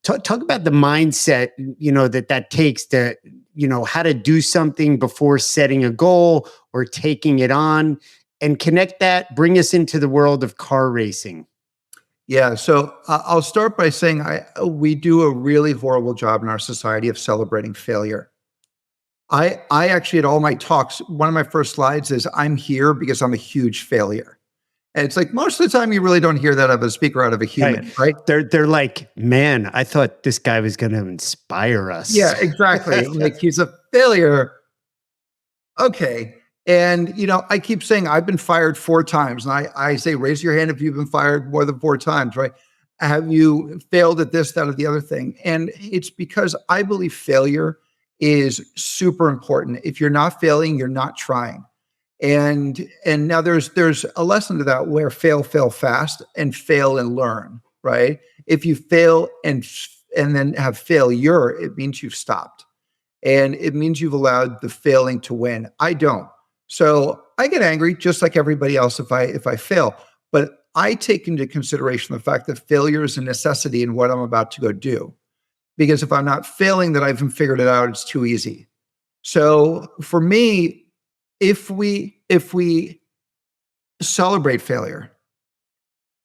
Talk about the mindset, that takes to, how to do something before setting a goal or taking it on, and connect that, bring us into the world of car racing. Yeah. So I'll start by saying we do a really horrible job in our society of celebrating failure. I actually, at all my talks, one of my first slides is I'm here because I'm a huge failure. And it's like most of the time you really don't hear that of a speaker out of a human, right? They're like, man, I thought this guy was going to inspire us. Yeah, exactly. Like he's a failure. Okay. And, I keep saying I've been fired 4 times. And I say, raise your hand if you've been fired more than 4 times, right? Have you failed at this, that, or the other thing? And it's because I believe failure is super important. If you're not failing, you're not trying. And now there's a lesson to that where fail fast and fail and learn, right? If you fail and then have failure, it means you've stopped. And it means you've allowed the failing to win. I don't. So I get angry just like everybody else if I fail. But I take into consideration the fact that failure is a necessity in what I'm about to go do. Because if I'm not failing, that I haven't figured it out, it's too easy. So for me, if we celebrate failure,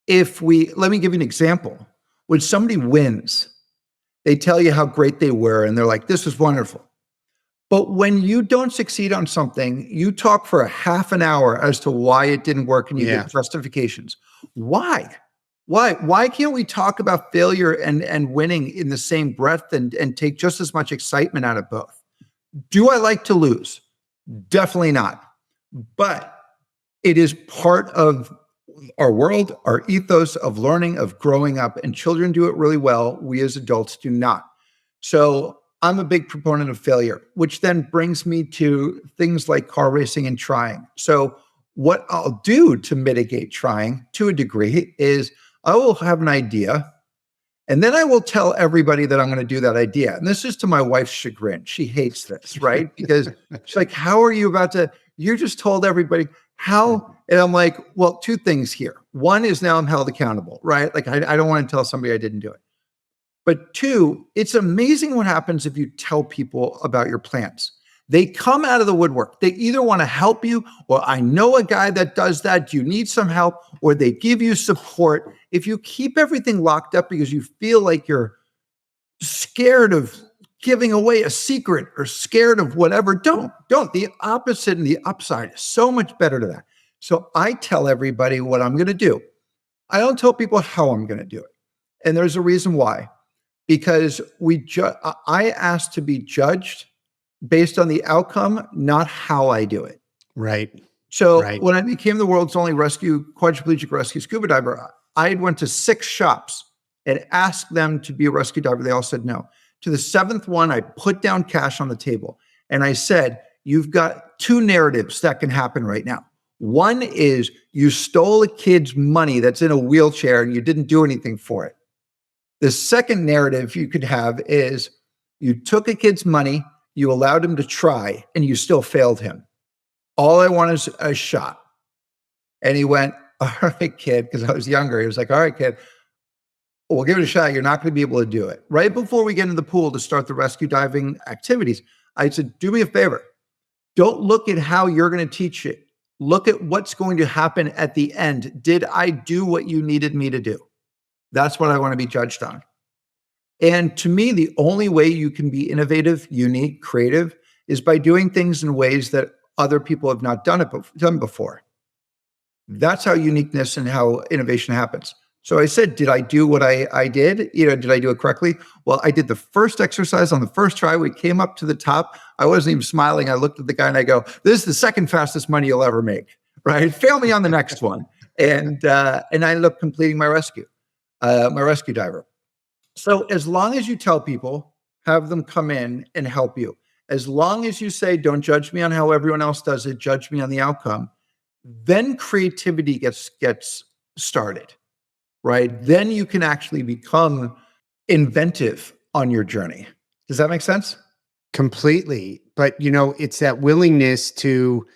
let me give you an example. When somebody wins, they tell you how great they were, and they're like, this is wonderful. But when you don't succeed on something, you talk for a half an hour as to why it didn't work, and you give justifications. Why? Why can't we talk about failure and winning in the same breath and take just as much excitement out of both? Do I like to lose? Definitely not. But it is part of our world, our ethos of learning, of growing up, and children do it really well. We as adults do not. So I'm a big proponent of failure, which then brings me to things like car racing and trying. So what I'll do to mitigate trying to a degree is I will have an idea, and then I will tell everybody that I'm going to do that idea. And this is to my wife's chagrin. She hates this, right? Because she's like, how are you about to, you just told everybody how? And I'm like, well, 2 things here. One is now I'm held accountable, right? Like I don't want to tell somebody I didn't do it. But 2, it's amazing what happens if you tell people about your plans. They come out of the woodwork. They either want to help you, or I know a guy that does that. Do you need some help? Or they give you support. If you keep everything locked up because you feel like you're scared of giving away a secret or scared of whatever, don't. The opposite and the upside is so much better to that. So I tell everybody what I'm going to do. I don't tell people how I'm going to do it. And there's a reason why. Because I asked to be judged based on the outcome, not how I do it. Right. So when I became the world's only quadriplegic rescue scuba diver, I went to 6 shops and asked them to be a rescue diver. They all said no. To the 7th one, I put down cash on the table and I said, you've got 2 narratives that can happen right now. One is you stole a kid's money that's in a wheelchair and you didn't do anything for it. The second narrative you could have is you took a kid's money, you allowed him to try, and you still failed him. All I want is a shot. And he went, all right, kid, because I was younger. He was like, all right, kid, we'll give it a shot. You're not going to be able to do it. Right before we get into the pool to start the rescue diving activities, I said, do me a favor. Don't look at how you're going to teach it. Look at what's going to happen at the end. Did I do what you needed me to do? That's what I want to be judged on. And to me, the only way you can be innovative, unique, creative is by doing things in ways that other people have not done before. That's how uniqueness and how innovation happens. So I said, did I do what I did? Did I do it correctly? Well, I did the first exercise on the first try. We came up to the top. I wasn't even smiling. I looked at the guy and I go, this is the second fastest money you'll ever make, right? Fail me on the next one. And I ended up completing my rescue diver. So as long as you tell people, have them come in and help you. As long as you say, don't judge me on how everyone else does it, judge me on the outcome, then creativity gets started, right? Then you can actually become inventive on your journey. Does that make sense? Completely. But, it's that willingness to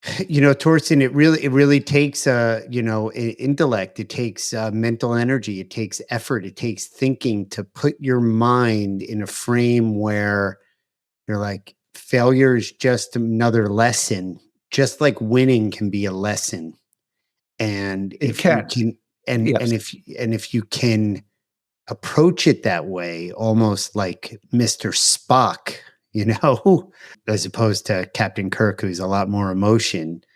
Torsten, it really takes intellect. It takes mental energy. It takes effort. It takes thinking to put your mind in a frame where you're like, failure is just another lesson, just like winning can be a lesson. And It if you can. can, Yes. and if you can approach it that way, almost like Mr. Spock, you know, as opposed to Captain Kirk, who's a lot more emotion.